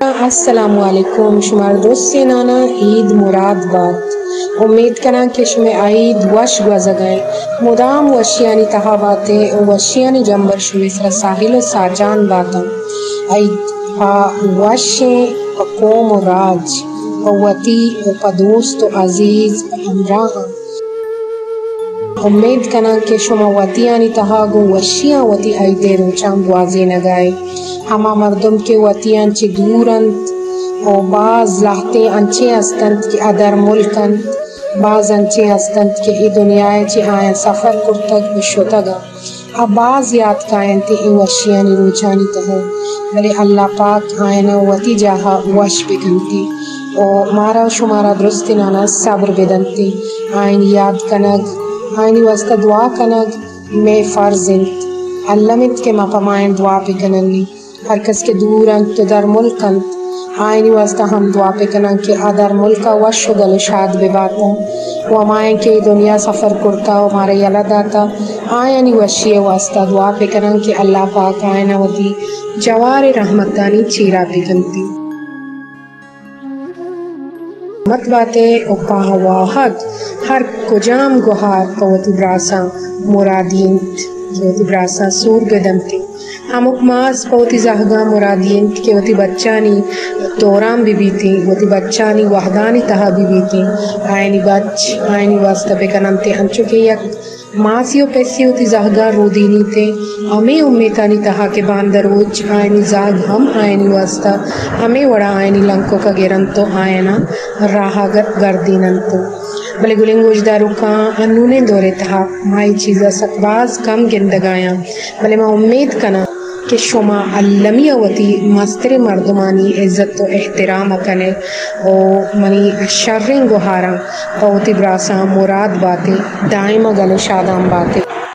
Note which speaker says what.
Speaker 1: السلام علیکم شمار دوست نانا عید مراد باد امید کنم که شما عید وش گذگای مدام وشیانی تهاواته و وشیانی جنبر شوی سر ساحل و ساجان باتم عید پا وش پا قوم و راج پا وطی و پا دوست و عزیز و همراه امید کنم که شما وطیانی تهاگو وشیان وطی عید روچان بوازی نگای ہما مردم کے وطیان چی دورند و بعض لحتے انچے ہستند کہ ادر ملکند بعض انچے ہستند کہ ای دنیای چی آئین سفر کرتگ بشوتگا اب بعض یاد کائن تی ای وشیانی روچانی تہو بلے اللہ پاک آئین وطی جاہا وش بکنتی و مارا شمارا درستی نانا صبر بدنتی آئین یاد کنگ آئینی واسطہ دعا کنگ میں فرزند علمت کے مپمائن دعا بکننی ہر کس کے دورند تو در ملکند آئینی واسطہ ہم دعا بکنن کہ ادر ملکا وش و گل شاد بباتا و ہمائیں کہ دنیا سفر کرتا و ہمارے یلد آتا آئینی وشی واسطہ دعا بکنن کہ اللہ پاک آئینہ ودی جوار رحمتانی چیرا بکنتی مت باتے اپا واحد ہر کجام گوہار قوتی براسا مرادینت قوتی براسا سور بدمتی ہم اکماس قوتی زہگا مرادینت کہ وتی بچانی دوران بھی بیتی وتی بچانی وحدانی تہا بھی بیتی آئینی بچ آئینی واسطہ بکننتے انچو کہ یک ماسیو پیسی ہوتی زہگا رو دینی تے ہمیں امیتانی تہا کے باندروچ آئینی زاگ ہم آئینی واسطہ ہمیں وڑا آئینی لنکو کا گرن تو آئینا راہا گردینن تو بلے گلنگ وجدہ رکاں انونے دورے تہا مائی چیزا سکباز کم گندگایاں بلے میں امید کنا کہ شما علمی وتی مستر مردمانی عزت و احترام کنے او منی شرین گوہارا پوتی براسا مراد باتے دائم گل شادام باتے